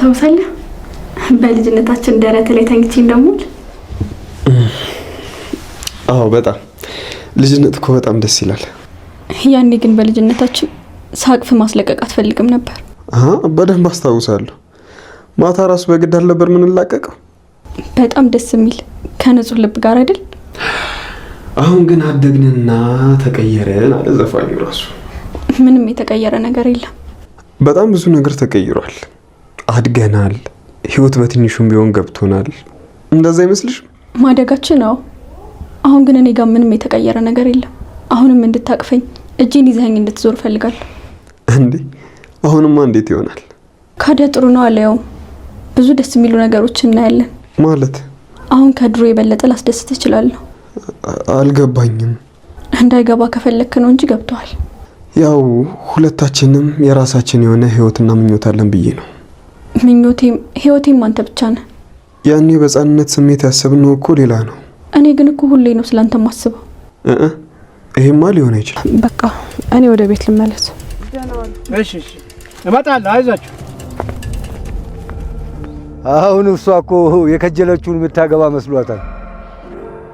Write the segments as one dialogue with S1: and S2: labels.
S1: ታስታውሳለህ? በልጅነታችን ደረት ላይ ተኝቼ እንደሙል።
S2: አዎ በጣም ልጅነት እኮ በጣም ደስ ይላል።
S1: ያኔ ግን በልጅነታችን ሳቅፍ ማስለቀቅ አትፈልግም ነበር።
S2: በደንብ አስታውሳለሁ። ማታ ራሱ በግድ አልነበር ምን ላቀቀው።
S1: በጣም ደስ የሚል ከንጹህ ልብ ጋር አይደል?
S2: አሁን ግን አደግንና ተቀየረን አለ ዘፋኙ ራሱ።
S1: ምንም የተቀየረ ነገር የለም።
S2: በጣም ብዙ ነገር ተቀይሯል። አድገናል። ህይወት በትንሹም ቢሆን ገብቶናል። እንደዛ አይመስልሽም?
S1: ማደጋችን ነው። አሁን ግን እኔ ጋር ምንም የተቀየረ ነገር የለም። አሁንም እንድታቅፈኝ እጄን ይዘኸኝ እንድትዞር ፈልጋለሁ።
S2: እንዴ አሁንማ እንዴት ይሆናል?
S1: ካዲያ ጥሩ ነው አለየው። ብዙ ደስ የሚሉ ነገሮች እናያለን።
S2: ማለት
S1: አሁን ከድሮ የበለጠ ላስደስት እችላለሁ።
S2: አልገባኝም።
S1: እንዳይገባ ከፈለክ ነው እንጂ ገብቷል።
S2: ያው ሁለታችንም የራሳችን የሆነ ህይወትና ምኞት አለን ብዬ ነው።
S1: ምኞቴም ህይወቴም አንተ ብቻ ነህ።
S2: ያኔ በጻንነት ስሜት ያሰብነው እኮ ሌላ ነው።
S1: እኔ ግን እኮ ሁሌ ነው ስላንተ ማስበው።
S2: ይሄማ ሊሆን አይችልም።
S1: በቃ እኔ ወደ ቤት ልመለስ።
S3: እሺ እመጣለሁ፣ አይዟችሁ።
S4: አሁን እሷ እኮ የከጀለችውን የምታገባ መስሏታል።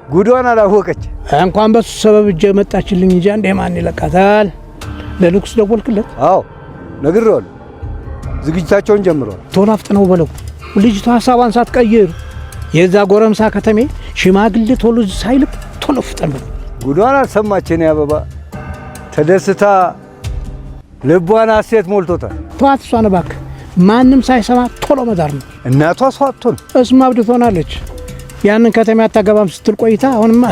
S4: ጉዷን አላወቀች።
S3: እንኳን በሱ ሰበብ እጄ መጣችልኝ እንጂ አንዴ ማን ይለቃታል? ለንጉስ ደወልክለት?
S4: አዎ ነግሬዋለሁ። ዝግጅታቸውን ጀምረዋል።
S3: ቶሎ አፍጥነው በለው። ልጅቷ ሀሳቧን ሳትቀይር የዛ ጎረምሳ ከተሜ ሽማግሌ ቶሎ ሳይልቅ ቶሎ ፍጠን በለው።
S4: ጉዷን አልሰማች። የኔ አበባ ተደስታ ልቧን ሐሴት ሞልቶታል።
S3: ተዋት እሷን እባክህ። ማንም ሳይሰማ ቶሎ መዳር ነው።
S4: እናቷ ሰው አትሆን።
S3: እሱማ አብድ ትሆናለች። ያንን ከተማ አታገባም ስትል ቆይታ አሁንማ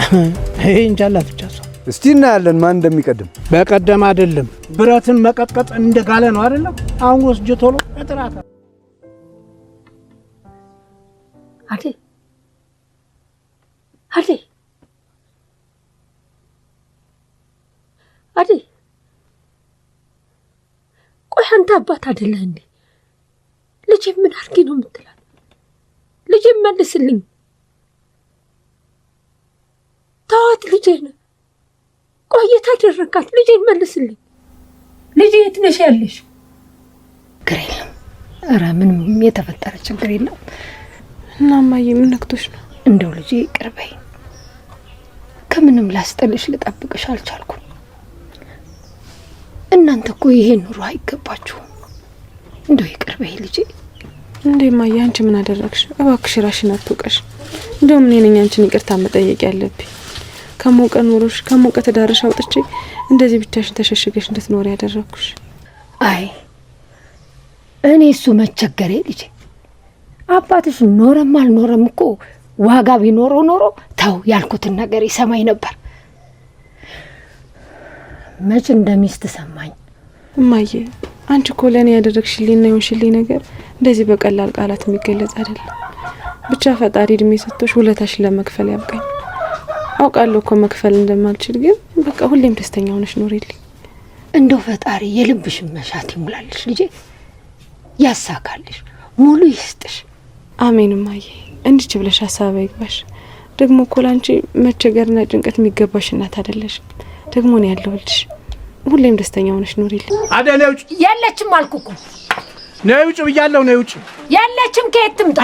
S3: ይሄ እንጃላት ብቻ ሰው።
S4: እስቲ እናያለን ማን እንደሚቀድም።
S3: በቀደም አይደለም ብረትን መቀጥቀጥ እንደጋለ ነው አይደለም። አሁን ወስጄ ቶሎ እጥራታ።
S5: አዴ አዴ አዴ ቆይ አንተ አባት አይደለህ እንዴ? ልጄ ምን አድርጌ ነው የምትላት? ልጄ መልስልኝ። ተዋት ልጄን። ቆየት አደረካት። ልጄን መልስልኝ። ልጄ የት ነሽ ያለሽ?
S6: ችግር የለም። ኧረ ምንም የተፈጠረ ችግር የለም።
S1: እናማዬ ምን ነክቶሽ ነው?
S6: እንደው ልጄ ይቅር በይ። ከምንም ላስጠልሽ ልጠብቅሽ አልቻልኩም። እናንተ እኮ ይሄን ኑሮ አይገባችሁም። እንደው ይቅር በይ ልጄ።
S1: እንዴ ማዬ አንቺ ምን አደረግሽ? እባክሽ ራሽን አትውቀሽ። እንደው ምን ነኝ አንቺን ይቅርታ መጠየቅ ያለብኝ? ከሞቀ ኑሮሽ ከሞቀ ተዳርሽ አውጥቼ እንደዚህ ብቻሽን ተሸሽገሽ እንድትኖር ያደረኩሽ።
S6: አይ እኔ እሱ መቸገሬ ልጄ። አባትሽ ኖረም አልኖረም እኮ ዋጋ ቢኖረው ኖሮ ተው ያልኩትን ነገር ይሰማኝ ነበር። መች እንደሚስት ሰማኝ።
S1: እማዬ አንቺ እኮ ለኔ ያደረግሽልኝና የሆንሽልኝ ነገር እንደዚህ በቀላል ቃላት የሚገለጽ አይደለም። ብቻ ፈጣሪ እድሜ ሰጥቶሽ ውለታሽን ለመክፈል ያብቃኝ። አውቃለሁ እኮ መክፈል እንደማልችል፣ ግን በቃ ሁሌም ደስተኛ ሆነሽ ኖሪልኝ።
S6: እንደው ፈጣሪ የልብሽን መሻት ይሙላልሽ ልጄ፣ ያሳካልሽ፣ ሙሉ ይስጥሽ።
S1: አሜን እማዬ። እንዲች ብለሽ ሀሳብ አይግባሽ። ደግሞ እኮ ላንቺ መቸገርና ጭንቀት የሚገባሽ እናት አይደለሽ። ደግሞ ነው ያለውልሽ። ሁሌም ደስተኛ ሆነሽ ኖሪልኝ።
S3: አደለ ውጭ
S5: የለችም አልኩ እኮ።
S3: ነይ ውጭ ብያለሁ። ነይ ውጭ።
S5: የለችም። ከየት ትምጣ?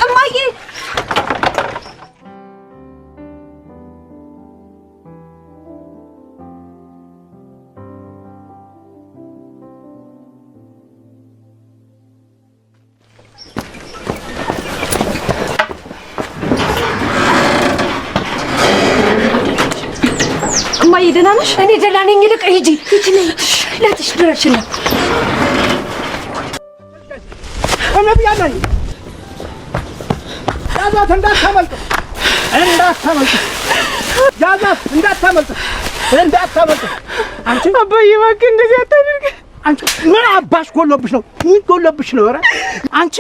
S5: እማዬ እማዬ ደህና ነሽ? እኔ ደህና ነኝ። ልቅ ሂጂ ነይ ለትሽ ድረሽና
S3: እመብያለሁ። ያዛት እንዳታመልጥ ያዛት እንዳታመልጥ። አንቺ
S1: አባዬ እባክህ እንደዚህ አታድርግ።
S3: አንቺ ምን አባሽ ጎሎብሽ ነው? ምን ጎሎብሽ ነው? ኧረ አንቺ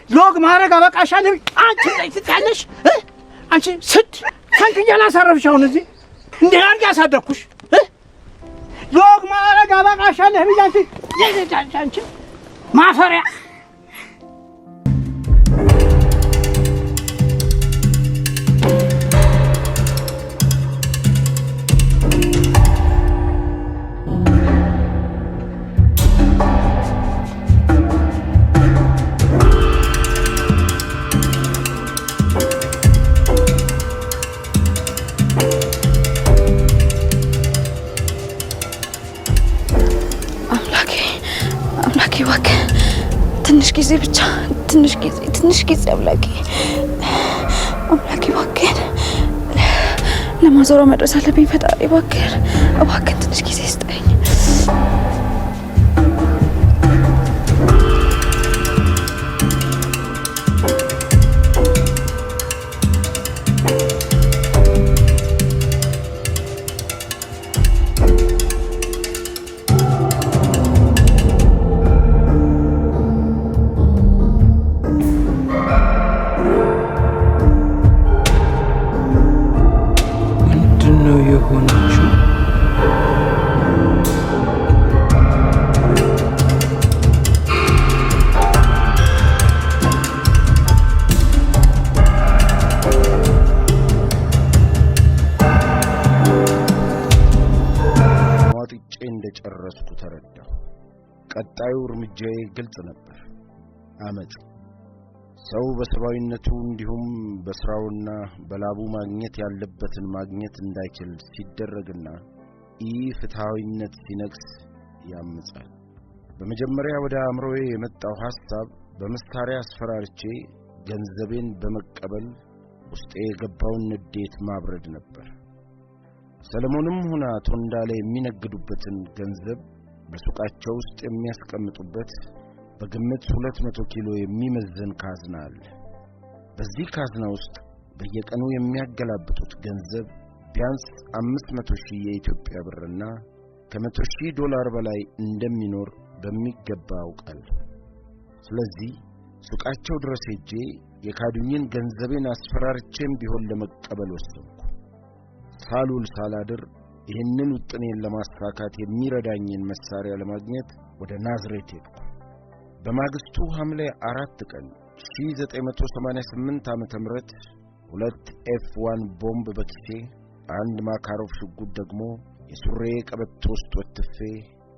S3: ሎግ ማድረግ አበቃሻል። አንቺ ላይ ትያለሽ። አንቺ ስድ ታንክኛ ላሳረፍሽ። አሁን እዚህ እንዴ አርጋ ያሳደኩሽ ሎግ ማድረግ አበቃሻል። ብያንቺ አንቺ ማፈሪያ
S1: ጊዜ ብቻ ትንሽ ጊዜ አምላኬ እባክህን ለማዞራ መድረስ አለብኝ። ፈጣሪ እባክህን ትንሽ ጊዜ ስጠኝ።
S7: እንደጨረስኩ ተረዳሁ። ቀጣዩ እርምጃዬ ግልጽ ነበር። አመጽ። ሰው በሰባዊነቱ እንዲሁም በስራውና በላቡ ማግኘት ያለበትን ማግኘት እንዳይችል ሲደረግና ኢፍትሃዊነት ሲነግስ ያምጻል። በመጀመሪያ ወደ አእምሮዬ የመጣው ሐሳብ በመሳሪያ አስፈራርቼ ገንዘቤን በመቀበል ውስጤ የገባውን ንዴት ማብረድ ነበር። ሰለሞንም ሆነ አቶ እንዳለ የሚነግዱበትን ገንዘብ በሱቃቸው ውስጥ የሚያስቀምጡበት በግምት 200 ኪሎ የሚመዘን ካዝና አለ። በዚህ ካዝና ውስጥ በየቀኑ የሚያገላብጡት ገንዘብ ቢያንስ 500,000 የኢትዮጵያ ብርና ከ100,000 በላይ እንደሚኖር በሚገባ አውቃለሁ። ስለዚህ ሱቃቸው ድረስ ሄጄ የካዱኝን ገንዘቤን አስፈራርቼም ቢሆን ለመቀበል ወሰንኩ። ሳሉል ሳላድር ይህንን ውጥኔን ለማሳካት የሚረዳኝን መሳሪያ ለማግኘት ወደ ናዝሬት ሄድኩ። በማግስቱ ሐምሌ 4 ቀን 1988 ዓመተ ምህረት 2 F1 ቦምብ በኪሴ አንድ ማካሮፍ ሽጉጥ ደግሞ የሱሬ ቀበቶ ውስጥ ወጥፌ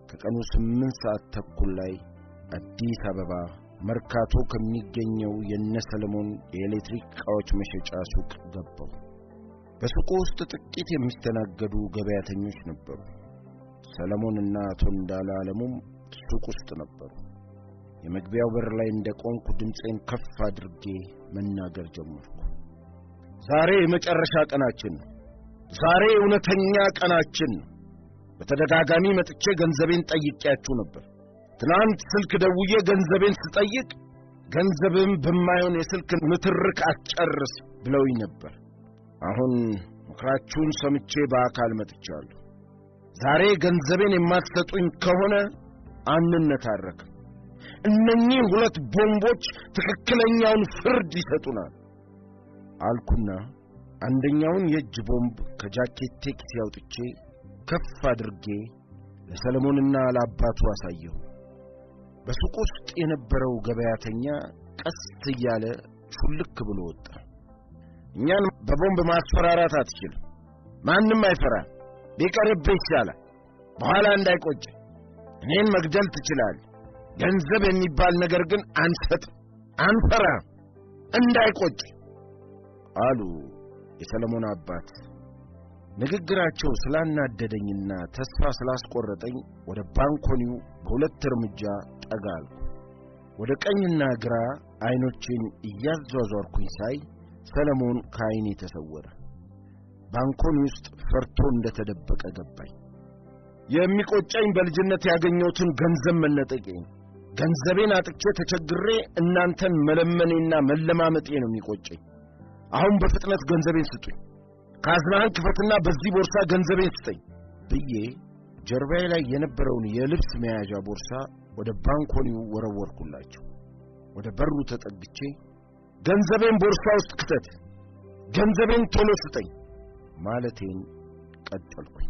S7: ከቀኑ 8 ሰዓት ተኩል ላይ አዲስ አበባ መርካቶ ከሚገኘው የነ ሰለሞን የኤሌክትሪክ ዕቃዎች መሸጫ ሱቅ ገባሁ። በሱቁ ውስጥ ጥቂት የሚስተናገዱ ገበያተኞች ነበሩ። ሰለሞንና አቶ እንዳለ ዓለሙም ሱቅ ውስጥ ነበሩ። የመግቢያው በር ላይ እንደቆምኩ ድምጼን ከፍ አድርጌ መናገር ጀመርኩ። ዛሬ የመጨረሻ ቀናችን ነው። ዛሬ እውነተኛ ቀናችን ነው። በተደጋጋሚ መጥቼ ገንዘቤን ጠይቄያችሁ ነበር። ትናንት ስልክ ደውዬ ገንዘቤን ስጠይቅ ገንዘብም በማይሆን የስልክ ምትርክ አትጨርስ ብለውኝ ነበር። አሁን ምክራችሁን ሰምቼ በአካል መጥቻለሁ። ዛሬ ገንዘቤን የማትሰጡኝ ከሆነ አንነታረክም። እነኚህ 2 ቦምቦች ትክክለኛውን ፍርድ ይሰጡናል አልኩና አንደኛውን የእጅ ቦምብ ከጃኬቴ ኪሴ አውጥቼ ከፍ አድርጌ ለሰለሞንና ለአባቱ አሳየሁ። በሱቅ ውስጥ የነበረው ገበያተኛ ቀስ እያለ ሹልክ ብሎ ወጣ። እኛን በቦምብ ማስፈራራት አትችልም። ማንም አይፈራ። ቢቀርብህ ይሻላል። በኋላ እንዳይቆጭ እኔን መግደል ትችላለህ። ገንዘብ የሚባል ነገር ግን አንፈራ እንዳይቆጭ አሉ የሰለሞን አባት። ንግግራቸው ስላናደደኝና ተስፋ ስላስቆረጠኝ ወደ ባንኮኒው በሁለት እርምጃ ጠጋልኩ። ወደ ቀኝና ግራ አይኖቼን እያዟዟርኩኝ ሳይ ሰለሞን ከዓይኔ ተሰወረ። ባንኮኒ ውስጥ ፈርቶ እንደተደበቀ ገባኝ። የሚቆጨኝ በልጅነት ያገኘሁትን ገንዘብ መነጠቄ። ገንዘቤን አጥቼ ተቸግሬ እናንተን መለመኔና መለማመጤ ነው የሚቆጨኝ። አሁን በፍጥነት ገንዘቤን ስጡኝ። ካዝናህን ክፈትና በዚህ ቦርሳ ገንዘቤን ስጠኝ ብዬ ጀርባዬ ላይ የነበረውን የልብስ መያዣ ቦርሳ ወደ ባንኮኒው ወረወርኩላቸው። ወደ በሩ ተጠግቼ ገንዘቤን ቦርሳ ውስጥ ክተት፣ ገንዘቤን ቶሎ ስጠኝ ማለቴን ቀጠልኩኝ።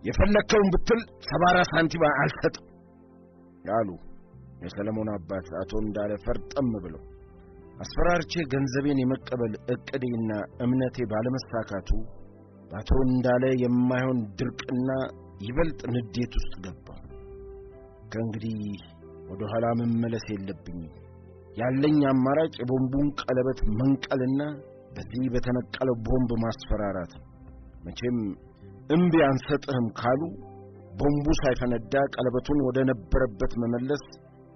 S7: የፈለከውን ብትል 70 ሳንቲም አልሰጥም ያሉ የሰለሞን አባት አቶ እንዳለ ፈርጠም ብለው አስፈራርቼ ገንዘቤን የመቀበል እቅዴና እምነቴ ባለመሳካቱ አቶ እንዳለ የማይሆን ድርቅና ይበልጥ ንዴት ውስጥ ገባ። ከእንግዲህ ወደ ኋላ መመለስ የለብኝም። ያለኝ አማራጭ የቦምቡን ቀለበት መንቀልና በዚህ በተነቀለው ቦምብ ማስፈራራት። መቼም እምቢ አንሰጥህም ካሉ ቦምቡ ሳይፈነዳ ቀለበቱን ወደ ነበረበት መመለስ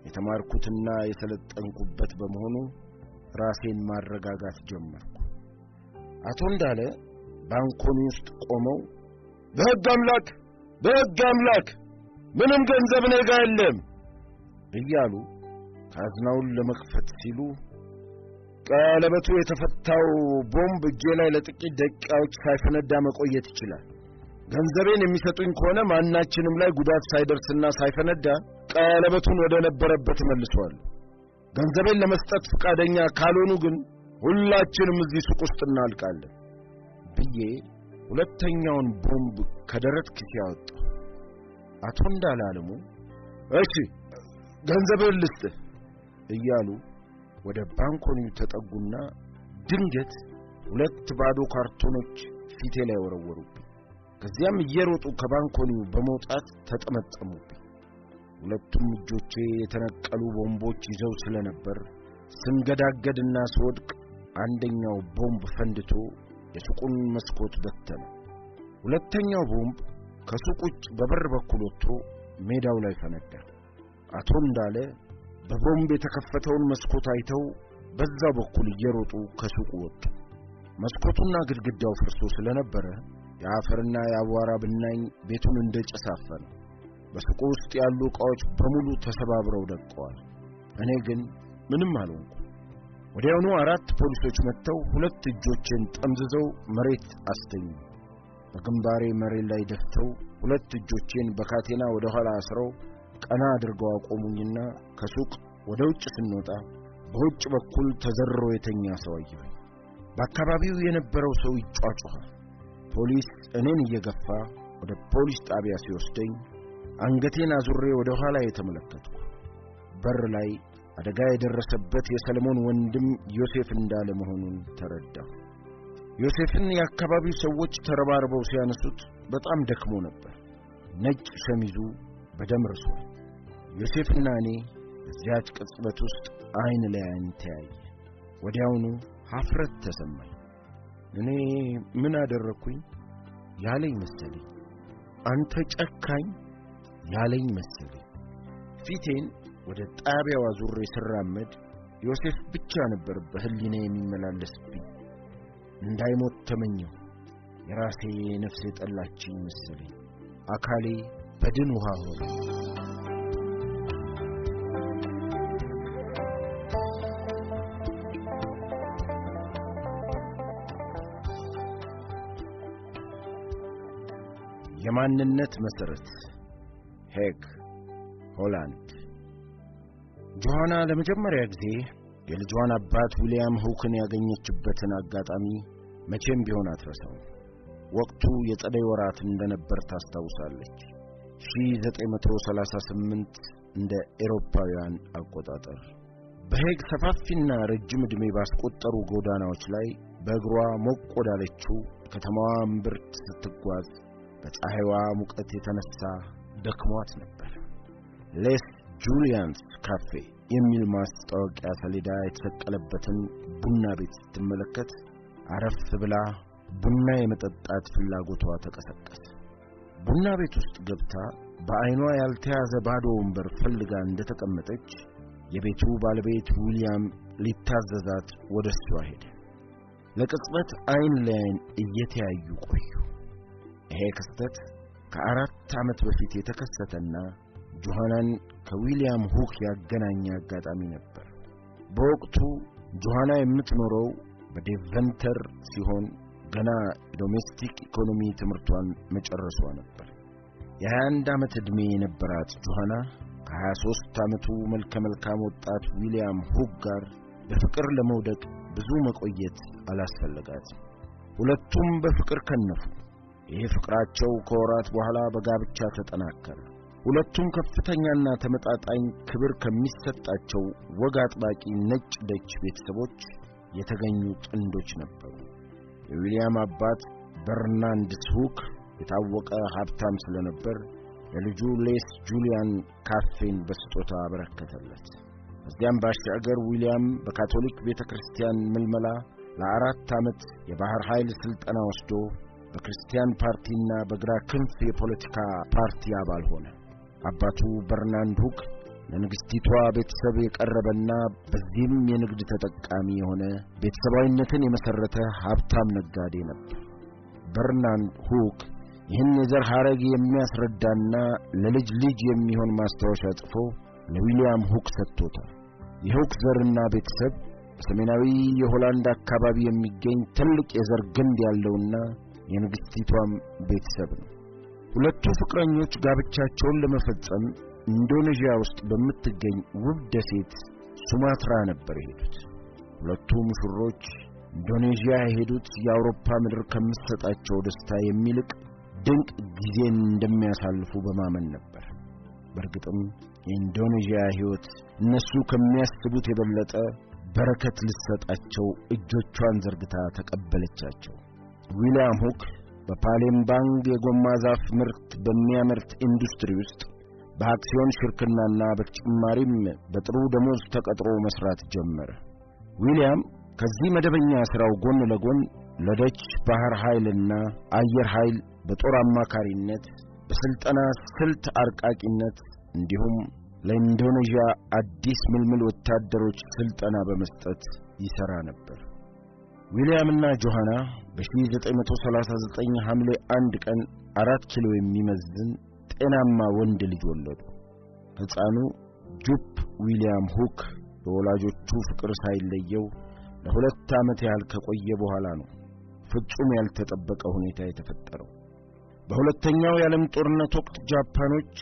S7: የተማርኩትና የሰለጠንኩበት በመሆኑ ራሴን ማረጋጋት ጀመርኩ። አቶ እንዳለ ባንኮኒ ውስጥ ቆመው በሕግ አምላክ ምንም ገንዘብ ነገ የለም እያሉ ካዝናውን ለመክፈት ሲሉ ቀለበቱ የተፈታው ቦምብ እጄ ላይ ለጥቂት ደቂቃዎች ሳይፈነዳ መቆየት ይችላል። ገንዘቤን የሚሰጡኝ ከሆነ ማናችንም ላይ ጉዳት ሳይደርስና ሳይፈነዳ ቀለበቱን ወደ ነበረበት መልሰዋለሁ። ገንዘቤን ለመስጠት ፈቃደኛ ካልሆኑ ግን ሁላችንም እዚህ ሱቅ ውስጥ እናልቃለን ብዬ ሁለተኛውን ቦምብ ከደረት ኪሴ አወጣሁ። አቶ እንዳለ አለሙ እሺ ገንዘቤን ልስጥህ እያሉ ወደ ባንኮኒው ተጠጉና ድንገት 2 ባዶ ካርቶኖች ፊቴ ላይ ወረወሩብኝ። ከዚያም እየሮጡ ከባንኮኒው በመውጣት ተጠመጠሙብኝ። ሁለቱም እጆቼ የተነቀሉ ቦምቦች ይዘው ስለነበር ስንገዳገድና ስወድቅ አንደኛው ቦምብ ፈንድቶ የሱቁን መስኮት በተነ። ሁለተኛው ቦምብ ከሱቁ ውጭ በበር በኩል ወጥቶ ሜዳው ላይ ፈነዳ። አቶ እንዳለ በቦምብ የተከፈተውን መስኮት አይተው በዛው በኩል እየሮጡ ከሱቁ ወጡ። መስኮቱና ግድግዳው ፈርሶ ስለነበረ የአፈርና የአቧራ ብናኝ ቤቱን እንደጨሳፈነ። በሱቁ ውስጥ ያሉ ዕቃዎች በሙሉ ተሰባብረው ደቀዋል። እኔ ግን ምንም አልሆንኩ። ወዲያውኑ 4 ፖሊሶች መጥተው 2 እጆቼን ጠምዝዘው መሬት አስተኙ። በግንባሬ መሬት ላይ ደፍተው 2 እጆቼን በካቴና ወደ ኋላ አስረው ቀና አድርገው አቆሙኝና ከሱቅ ወደ ውጭ ስንወጣ በውጭ በኩል ተዘርሮ የተኛ ሰው አየሁ። በአካባቢው የነበረው ሰው ይጫጫሃል። ፖሊስ እኔን እየገፋ ወደ ፖሊስ ጣቢያ ሲወስደኝ አንገቴን አዙሬ ወደ ኋላ የተመለከትኩ። በር ላይ አደጋ የደረሰበት የሰለሞን ወንድም ዮሴፍ እንዳለ መሆኑን ተረዳሁ። ዮሴፍን የአካባቢው ሰዎች ተረባርበው ሲያነሱት በጣም ደክሞ ነበር። ነጭ ሸሚዙ በደም ርሷል። ዮሴፍና እኔ በዚያች ቅጽበት ውስጥ አይን ለአይን ተያየ። ወዲያውኑ ሀፍረት ተሰማኝ። እኔ ምን አደረኩኝ ያለኝ መሰለኝ። አንተ ጨካኝ ያለኝ መሰለኝ። ፊቴን ወደ ጣቢያው አዙሬ ስራመድ ዮሴፍ ብቻ ነበር በህሊና የሚመላለስብኝ። እንዳይሞት ተመኘው። የራሴ ነፍሴ ጠላችኝ መሰለኝ። አካሌ በድን ውሃ ሆነ። የማንነት መሰረት ሄግ ሆላንድ። ጆሃና ለመጀመሪያ ጊዜ የልጇን አባት ዊሊያም ሁክን ያገኘችበትን አጋጣሚ መቼም ቢሆን አትረሳው። ወቅቱ የጸደይ ወራት እንደነበር ታስታውሳለች። 1938 እንደ ኤሮፓውያን አቆጣጠር። በሄግ ሰፋፊና ረጅም ዕድሜ ባስቆጠሩ ጎዳናዎች ላይ በእግሯ ሞቅ ወዳለችው ከተማዋ እምብርት ስትጓዝ በፀሐይዋ ሙቀት የተነሳ ደክሟት ነበር። ሌስ ጁሊያንስ ካፌ የሚል ማስታወቂያ ሰሌዳ የተሰቀለበትን ቡና ቤት ስትመለከት አረፍ ብላ ቡና የመጠጣት ፍላጎቷ ተቀሰቀሰ። ቡና ቤት ውስጥ ገብታ በአይኗ ያልተያዘ ባዶ ወንበር ፈልጋ እንደተቀመጠች የቤቱ ባለቤት ዊሊያም ሊታዘዛት ወደሷ ሄደ። ለቅጽበት አይን ለአይን እየተያዩ ቆዩ። ይሄ ክስተት ከ4 ዓመት በፊት የተከሰተና ጆሃናን ከዊሊያም ሁክ ያገናኘ አጋጣሚ ነበር። በወቅቱ ጆሃና የምትኖረው በዴቨንተር ሲሆን ገና ዶሜስቲክ ኢኮኖሚ ትምህርቷን መጨረሷ ነበር። የ21 ዓመት ዕድሜ የነበራት ጆሃና ከ23 ዓመቱ መልከ-መልካም ወጣት ዊሊያም ሁክ ጋር በፍቅር ለመውደቅ ብዙ መቆየት አላስፈለጋትም። ሁለቱም በፍቅር ከነፉ። ይህ ፍቅራቸው ከወራት በኋላ በጋብቻ ተጠናከረ። ሁለቱም ከፍተኛና ተመጣጣኝ ክብር ከሚሰጣቸው ወግ አጥባቂ ነጭ ደች ቤተሰቦች የተገኙ ጥንዶች ነበሩ። የዊሊያም አባት በርናንድ ሁክ የታወቀ ሀብታም ስለነበር ለልጁ ሌስ ጁሊያን ካፌን በስጦታ አበረከተለት። በዚያም ባሻገር ዊሊያም በካቶሊክ ቤተክርስቲያን ምልመላ ለ4 ዓመት የባህር ኃይል ስልጠና ወስዶ በክርስቲያን ፓርቲና በግራ ክንፍ የፖለቲካ ፓርቲ አባል ሆነ። አባቱ በርናንድ ሁክ ለንግስቲቷ ቤተሰብ የቀረበና በዚህም የንግድ ተጠቃሚ የሆነ ቤተሰባዊነትን የመሰረተ ሀብታም ነጋዴ ነበር። በርናርድ ሁክ ይህን የዘር ሐረግ የሚያስረዳና ለልጅ ልጅ የሚሆን ማስታወሻ ጽፎ ለዊሊያም ሁክ ሰጥቶታል። የሁክ ዘርና ቤተሰብ በሰሜናዊ የሆላንድ አካባቢ የሚገኝ ትልቅ የዘር ግንድ ያለውና የንግስቲቷም ቤተሰብ ነው። ሁለቱ ፍቅረኞች ጋብቻቸውን ለመፈጸም ኢንዶኔዥያ ውስጥ በምትገኝ ውብ ደሴት ሱማትራ ነበር የሄዱት። ሁለቱ ሙሽሮች ኢንዶኔዥያ የሄዱት የአውሮፓ ምድር ከምትሰጣቸው ደስታ የሚልቅ ድንቅ ጊዜን እንደሚያሳልፉ በማመን ነበር። በእርግጥም የኢንዶኔዥያ ሕይወት እነሱ ከሚያስቡት የበለጠ በረከት ልትሰጣቸው እጆቿን ዘርግታ ተቀበለቻቸው። ዊሊያም ሁክ በፓሌምባንግ የጎማ ዛፍ ምርት በሚያመርት ኢንዱስትሪ ውስጥ በአክሲዮን ሽርክናና በተጨማሪም በጥሩ ደሞዝ ተቀጥሮ መስራት ጀመረ። ዊሊያም ከዚህ መደበኛ ሥራው ጎን ለጎን ለደች ባህር ኃይልና አየር ኃይል በጦር አማካሪነት፣ በስልጠና ስልት አርቃቂነት እንዲሁም ለኢንዶኔዥያ አዲስ ምልምል ወታደሮች ስልጠና በመስጠት ይሰራ ነበር። ዊሊያምና ጆሃና በ1939 ሐምሌ 1 ቀን 4 ኪሎ የሚመዝን ጤናማ ወንድ ልጅ ወለዱ። ሕፃኑ ጁፕ ዊሊያም ሁክ በወላጆቹ ፍቅር ሳይለየው ለ2 ዓመት ያህል ከቆየ በኋላ ነው ፍጹም ያልተጠበቀ ሁኔታ የተፈጠረው። በሁለተኛው የዓለም ጦርነት ወቅት ጃፓኖች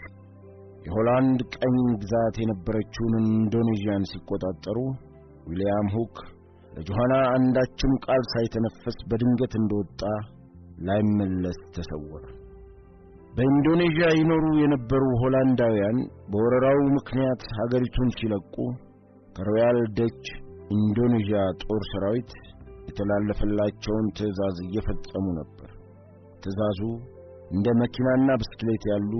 S7: የሆላንድ ቀኝ ግዛት የነበረችውን ኢንዶኔዥያን ሲቆጣጠሩ ዊሊያም ሁክ ለጆሃና አንዳችም ቃል ሳይተነፈስ በድንገት እንደወጣ ላይመለስ ተሰወረ። በኢንዶኔዥያ ይኖሩ የነበሩ ሆላንዳውያን በወረራው ምክንያት ሀገሪቱን ሲለቁ ከሮያል ደች ኢንዶኔዥያ ጦር ሰራዊት የተላለፈላቸውን ትዕዛዝ እየፈጸሙ ነበር። ትዕዛዙ እንደ መኪናና ብስክሌት ያሉ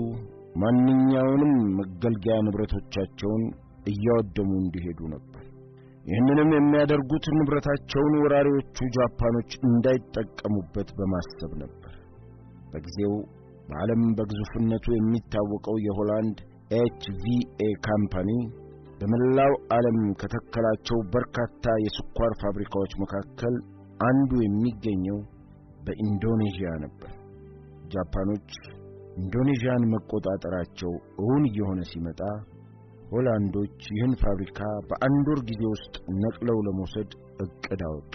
S7: ማንኛውንም መገልገያ ንብረቶቻቸውን እያወደሙ እንዲሄዱ ነበር። ይህንንም የሚያደርጉት ንብረታቸውን ወራሪዎቹ ጃፓኖች እንዳይጠቀሙበት በማሰብ ነበር። በጊዜው በዓለም በግዙፍነቱ የሚታወቀው የሆላንድ HVA ካምፓኒ በመላው ዓለም ከተከላቸው በርካታ የስኳር ፋብሪካዎች መካከል አንዱ የሚገኘው በኢንዶኔዥያ ነበር። ጃፓኖች ኢንዶኔዥያን መቆጣጠራቸው እውን እየሆነ ሲመጣ ሆላንዶች ይህን ፋብሪካ በአንድ ወር ጊዜ ውስጥ ነቅለው ለመውሰድ እቅድ አወጡ።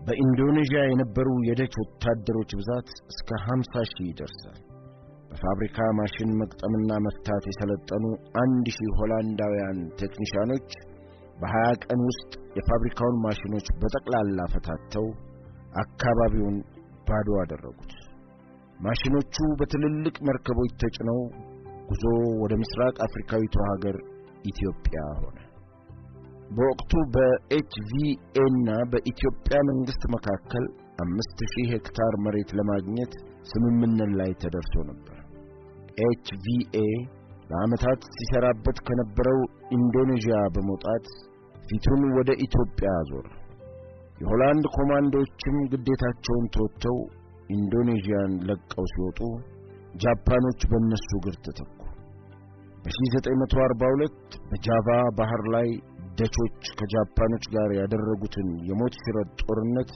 S7: በኢንዶኔዥያ የነበሩ የደች ወታደሮች ብዛት እስከ 50,000 ይደርሳል። በፋብሪካ ማሽን መቅጠምና መፍታት የሰለጠኑ 1000 ሆላንዳውያን ቴክኒሻኖች በ20 ቀን ውስጥ የፋብሪካውን ማሽኖች በጠቅላላ ፈታተው አካባቢውን ባዶ አደረጉት። ማሽኖቹ በትልልቅ መርከቦች ተጭነው ጉዞ ወደ ምስራቅ አፍሪካዊቷ ሀገር ኢትዮጵያ ሆነ። በወቅቱ በHVA እና በኢትዮጵያ መንግስት መካከል 5000 ሄክታር መሬት ለማግኘት ስምምነት ላይ ተደርሶ ነበር። HVA ለዓመታት ሲሰራበት ከነበረው ኢንዶኔዥያ በመውጣት ፊቱን ወደ ኢትዮጵያ አዞረ። የሆላንድ ኮማንዶዎችም ግዴታቸውን ተወጥተው ኢንዶኔዥያን ለቀው ሲወጡ ጃፓኖች በእነሱ እግር ተተኩ። በ1942 በጃቫ ባህር ላይ ደቾች ከጃፓኖች ጋር ያደረጉትን የሞት ሽረት ጦርነት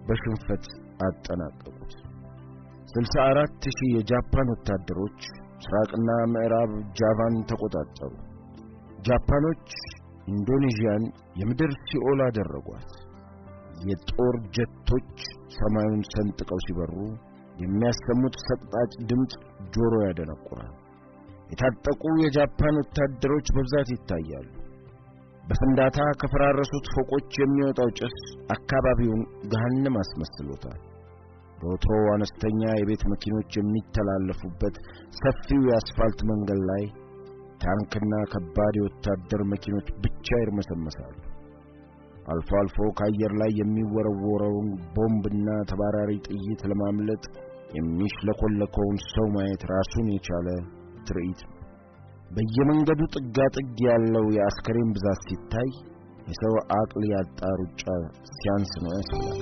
S7: በሽንፈት አጠናቀቁት። 64,000 የጃፓን ወታደሮች ምስራቅና ምዕራብ ጃቫን ተቆጣጠሩ። ጃፓኖች ኢንዶኔዥያን የምድር ሲኦል አደረጓት። የጦር ጀቶች ሰማዩን ሰንጥቀው ሲበሩ የሚያሰሙት ሰቅጣጭ ድምፅ ጆሮ ያደነቁራል። የታጠቁ የጃፓን ወታደሮች በብዛት ይታያሉ። በፍንዳታ ከፈራረሱት ፎቆች የሚወጣው ጭስ አካባቢውን ገሃነም አስመስሎታል። በወትሮ አነስተኛ የቤት መኪኖች የሚተላለፉበት ሰፊው የአስፋልት መንገድ ላይ ታንክና ከባድ የወታደር መኪኖች ብቻ ይርመሰመሳሉ። አልፎ አልፎ ከአየር ላይ የሚወረወረውን ቦምብና ተባራሪ ጥይት ለማምለጥ የሚሽለኮለከውን ሰው ማየት ራሱን የቻለ ትርኢት ነው። በየመንገዱ ጥጋጥግ ያለው የአስከሬን ብዛት ሲታይ የሰው አቅል ያጣ ሩጫ ሲያንስ ነው ያስብላል።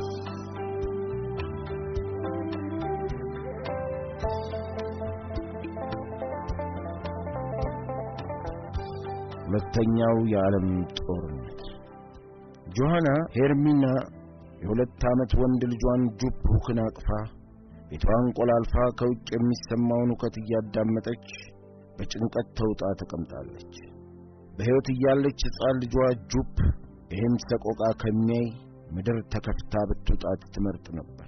S7: ሁለተኛው የዓለም ጦርነት። ጆሃና ሄርሚና የ2 ዓመት ወንድ ልጇን ጁፕ ሁክን አቅፋ ቤቷን ቆላልፋ ከውጭ የሚሰማውን ሁከት እያዳመጠች በጭንቀት ተውጣ ተቀምጣለች። በሕይወት እያለች ሕፃን ልጇ ጁፕ ይህን ሰቆቃ ከሚያይ ምድር ተከፍታ ብትውጣት ትመርጥ ነበር።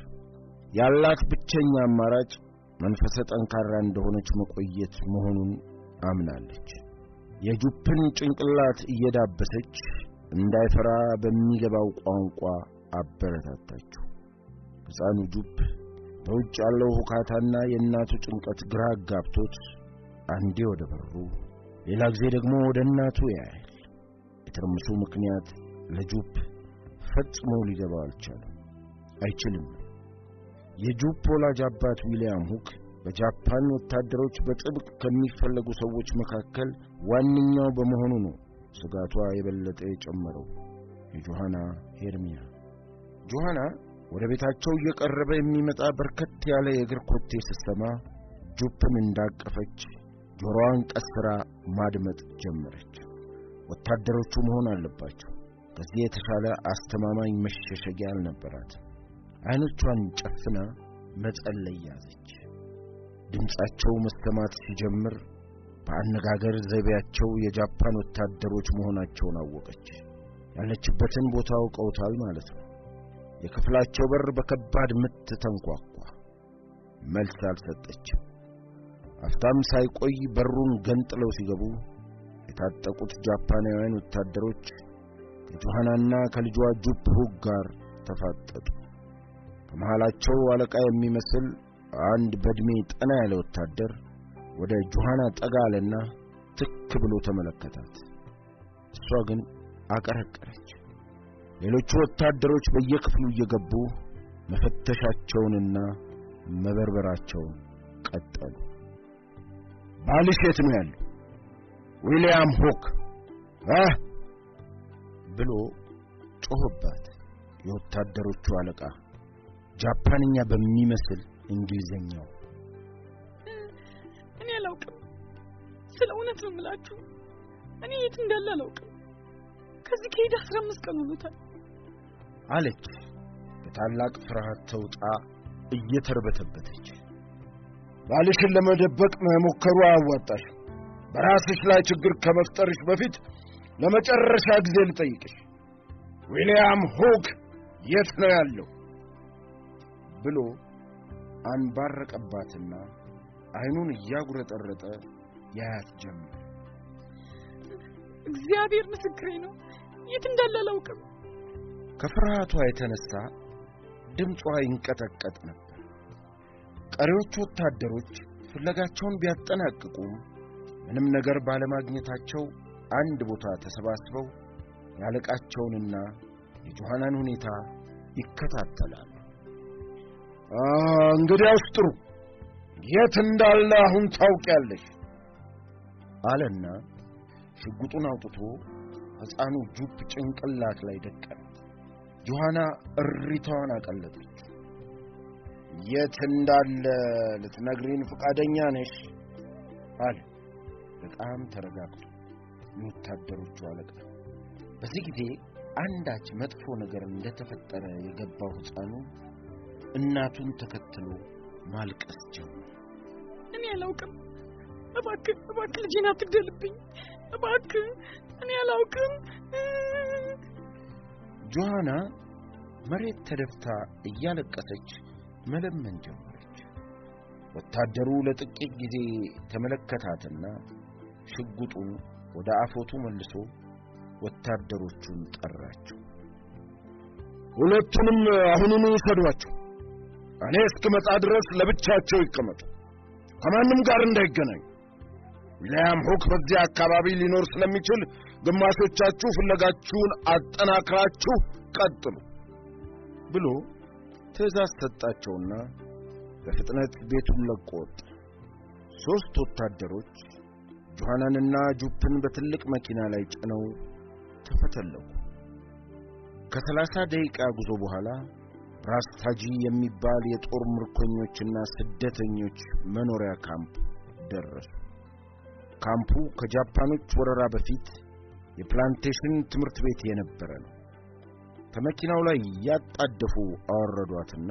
S7: ያላት ብቸኛ አማራጭ መንፈሰ ጠንካራ እንደሆነች መቆየት መሆኑን አምናለች። የጁፕን ጭንቅላት እየዳበሰች እንዳይፈራ በሚገባው ቋንቋ አበረታታችው። ሕፃኑ ጁፕ በውጭ ያለው ሁካታና የእናቱ ጭንቀት ግራ ጋብቶት አንዴ ወደ በሩ ሌላ ጊዜ ደግሞ ወደ እናቱ ያያል። የትርምሱ ምክንያት ለጁፕ ፈጽሞ ሊገባው አልቻለም። አይችልም። የጁፕ ወላጅ አባት ዊሊያም ሁክ በጃፓን ወታደሮች በጥብቅ ከሚፈለጉ ሰዎች መካከል ዋነኛው በመሆኑ ነው ስጋቷ የበለጠ የጨመረው። የጆሃና ሄርሚያ ጆሃና ወደ ቤታቸው እየቀረበ የሚመጣ በርከት ያለ የእግር ኮቴ ስትሰማ ጁፕን እንዳቀፈች ጆሮዋን ቀስራ ማድመጥ ጀመረች። ወታደሮቹ መሆን አለባቸው። ከዚህ የተሻለ አስተማማኝ መሸሸጊያ አልነበራትም። አይኖቿን ጨፍና መጸለይ ያዘች። ድምጻቸው መሰማት ሲጀምር በአነጋገር ዘይቤያቸው የጃፓን ወታደሮች መሆናቸውን አወቀች። ያለችበትን ቦታ አውቀውታል ማለት ነው። የክፍላቸው በር በከባድ ምት ተንኳኳ። መልስ አልሰጠችም። አፍታም ሳይቆይ በሩን ገንጥለው ሲገቡ የታጠቁት ጃፓናውያን ወታደሮች ከጆሃናና ከልጇ ጁፕ ሁክ ጋር ተፋጠጡ። ከመሃላቸው አለቃ የሚመስል አንድ በእድሜ ጠና ያለ ወታደር ወደ ጆሃና ጠጋ አለና ትክ ብሎ ተመለከታት። እሷ ግን አቀረቀረች። ሌሎቹ ወታደሮች በየክፍሉ እየገቡ መፈተሻቸውንና መበርበራቸውን ቀጠሉ። ባልሽ የት ነው ያለው? ዊሊያም ሁክ ብሎ ጮህባት። የወታደሮቹ አለቃ ጃፓንኛ በሚመስል እንግሊዘኛው
S8: እኔ አላውቅም፣ ስለ እውነት ነው የምላችሁ። እኔ የት እንዳለ አላውቅም። ከዚህ ከሄደ 15 ቀን ሆኖታል
S7: አለች በታላቅ ፍርሃት ተውጣ እየተርበተበተች። ባልሽን ለመደበቅ መሞከሩ አያዋጣሽ። በራስሽ ላይ ችግር ከመፍጠርሽ በፊት ለመጨረሻ ጊዜ ልጠይቅሽ፣ ዊሊያም ሁክ የት ነው ያለው? ብሎ አንባረቀባትና አይኑን እያጉረጠረጠ ያያት ጀመረ።
S8: እግዚአብሔር ምስክሬ ነው፣ የት እንዳለ አላውቅም።
S7: ከፍርሃቷ የተነሳ ድምጿ ይንቀጠቀጥ ነበር። ቀሪዎቹ ወታደሮች ፍለጋቸውን ቢያጠናቅቁም ምንም ነገር ባለማግኘታቸው አንድ ቦታ ተሰባስበው ያለቃቸውንና የጆሃናን ሁኔታ ይከታተላሉ። እንግዲያውስ ጥሩ፣ የት እንዳለ አሁን ታውቂያለሽ አለና ሽጉጡን አውጥቶ ሕፃኑ ጁፕ ጭንቅላት ላይ ደቀነ። ጆሃና እሪታዋን አቀለጠች። የት እንዳለ ልትነግሪን ፈቃደኛ ነሽ? አለ በጣም ተረጋግቶ የወታደሮቹ አለቃ። በዚህ ጊዜ አንዳች መጥፎ ነገር እንደተፈጠረ የገባው ሕፃኑ እናቱን ተከትሎ ማልቀስ ጀመረ።
S8: እኔ አላውቅም፣ እባክህ ልጄን አትግደልብኝ፣ እባክህ እኔ አላውቅም።
S7: ጆሃና መሬት ተደፍታ እያለቀሰች መለመን ጀመረች። ወታደሩ ለጥቂት ጊዜ ተመለከታትና ሽጉጡን ወደ አፎቱ መልሶ ወታደሮቹን ጠራቸው። ሁለቱንም አሁኑኑ ውሰዷቸው። እኔ እስክመጣ ድረስ ለብቻቸው ይቀመጡ፣ ከማንም ጋር እንዳይገናኙ። ዊሊያም ሁክ በዚህ አካባቢ ሊኖር ስለሚችል ግማሾቻችሁ ፍለጋችሁን አጠናክራችሁ ቀጥሉ ብሎ ትዕዛዝ ሰጣቸውና በፍጥነት ቤቱን ለቆ ወጣ። 3 ወታደሮች ጆሃናንና ጁፕን በትልቅ መኪና ላይ ጭነው ተፈተለቁ። ከ30 ደቂቃ ጉዞ በኋላ ራስታጂ የሚባል የጦር ምርኮኞችና ስደተኞች መኖሪያ ካምፕ ደረሱ። ካምፑ ከጃፓኖች ወረራ በፊት የፕላንቴሽን ትምህርት ቤት የነበረ ነው። ከመኪናው ላይ ያጣደፉ አወረዷትና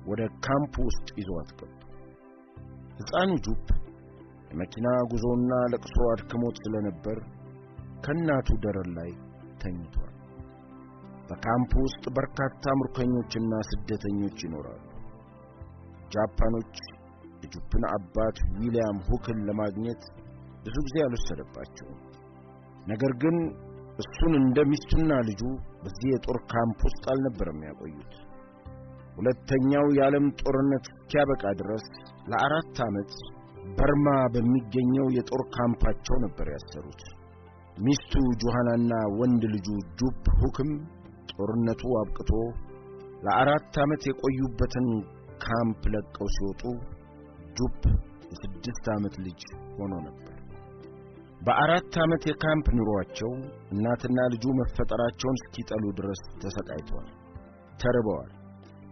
S7: ወደ ካምፕ ውስጥ ይዟት ገቡ። ሕፃኑ ጁፕ የመኪና ጉዞና ለቅሶ አድክሞት ስለነበር ከእናቱ ደረት ላይ ተኝቷል። በካምፕ ውስጥ በርካታ ምርኮኞችና ስደተኞች ይኖራሉ። ጃፓኖች የጁፕን አባት ዊሊያም ሁክን ለማግኘት ብዙ ጊዜ አልወሰደባቸውም። ነገር ግን እሱን እንደሚስቱና ልጁ በዚህ የጦር ካምፕ ውስጥ አልነበረም ያቆዩት። ሁለተኛው የዓለም ጦርነት እስኪያበቃ ድረስ ለ4 ዓመት በርማ በሚገኘው የጦር ካምፓቸው ነበር ያሰሩት። ሚስቱ ጆሃናና ወንድ ልጁ ጁፕ ሁክም ጦርነቱ አብቅቶ ለ4 ዓመት የቆዩበትን ካምፕ ለቀው ሲወጡ ጁፕ የ6 ዓመት ልጅ ሆኖ ነበር። በ4 ዓመት የካምፕ ኑሯቸው እናትና ልጁ መፈጠራቸውን እስኪጠሉ ድረስ ተሰቃይተዋል፣ ተርበዋል፣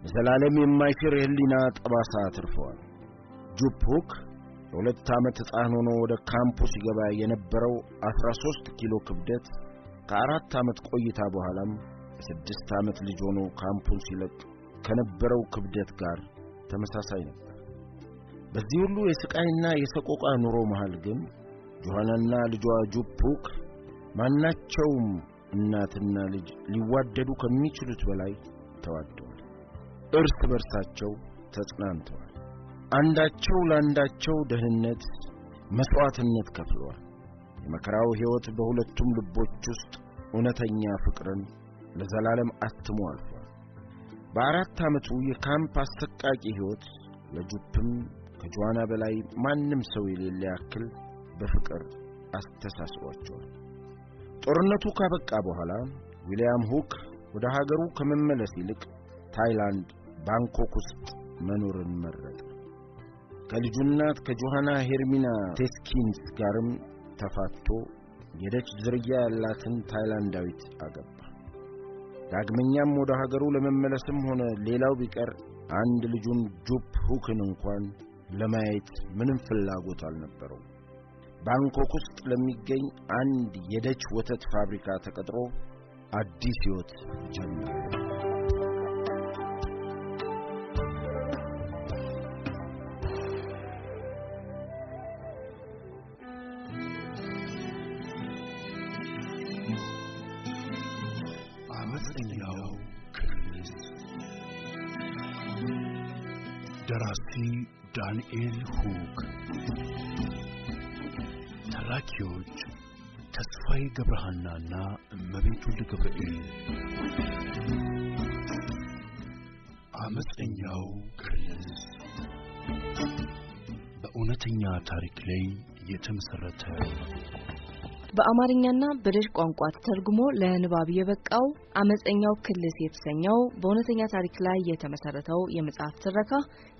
S7: ለዘላለም የማይሽር የህሊና ጠባሳ አትርፈዋል። ጁፕ ሁክ የ2 ዓመት ሕፃን ሆኖ ወደ ካምፑ ሲገባ የነበረው 13 ኪሎ ክብደት ከ4 ዓመት ቆይታ በኋላም የ6 ዓመት ልጅ ሆኖ ካምፑን ሲለቅ ከነበረው ክብደት ጋር ተመሳሳይ ነበር። በዚህ ሁሉ የስቃይና የሰቆቃ ኑሮ መሃል ግን ጆሃናና ልጇ ጁፕ ሁክ ማናቸውም እናትና ልጅ ሊዋደዱ ከሚችሉት በላይ ተዋደዋል። እርስ በርሳቸው ተጽናንተዋል። አንዳቸው ለአንዳቸው ደህንነት መስዋዕትነት ከፍለዋል። የመከራው ሕይወት በሁለቱም ልቦች ውስጥ እውነተኛ ፍቅርን ለዘላለም አትሞ አልፏል። በ4 ዓመቱ የካምፕ አሰቃቂ ሕይወት ለጁፕም ከጆሃና በላይ ማንም ሰው የሌለ ያክል በፍቅር አስተሳስሯቸዋል። ጦርነቱ ካበቃ በኋላ ዊሊያም ሁክ ወደ ሀገሩ ከመመለስ ይልቅ ታይላንድ ባንኮክ ውስጥ መኖርን መረጠ። ከልጁናት ከጆሃና ሄርሚና ቴስኪንስ ጋርም ተፋቶ የደች ዝርያ ያላትን ታይላንዳዊት አገባ። ዳግመኛም ወደ ሀገሩ ለመመለስም ሆነ ሌላው ቢቀር አንድ ልጁን ጁፕ ሁክን እንኳን ለማየት ምንም ፍላጎት አልነበረው። ባንኮክ ውስጥ ለሚገኝ አንድ የደች ወተት ፋብሪካ ተቀጥሮ አዲስ ሕይወት ጀመረ።
S9: አመፀኛው ክልስ ደራሲ ዳንኤል ሁክ ተራኪዎች ተስፋዬ ገብረሃናና እመቤቱ ገብርኤል አመፀኛው ክልስ በእውነተኛ ታሪክ ላይ የተመሰረተ
S10: በአማርኛና በደች ቋንቋ ተርጉሞ ለንባብ የበቃው አመፀኛው ክልስ የተሰኘው በእውነተኛ ታሪክ ላይ የተመሰረተው የመጽሐፍ ትረካ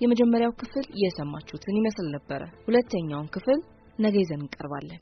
S10: የመጀመሪያው ክፍል የሰማችሁትን ይመስል ነበር። ሁለተኛውን ክፍል ነገ ይዘን እንቀርባለን።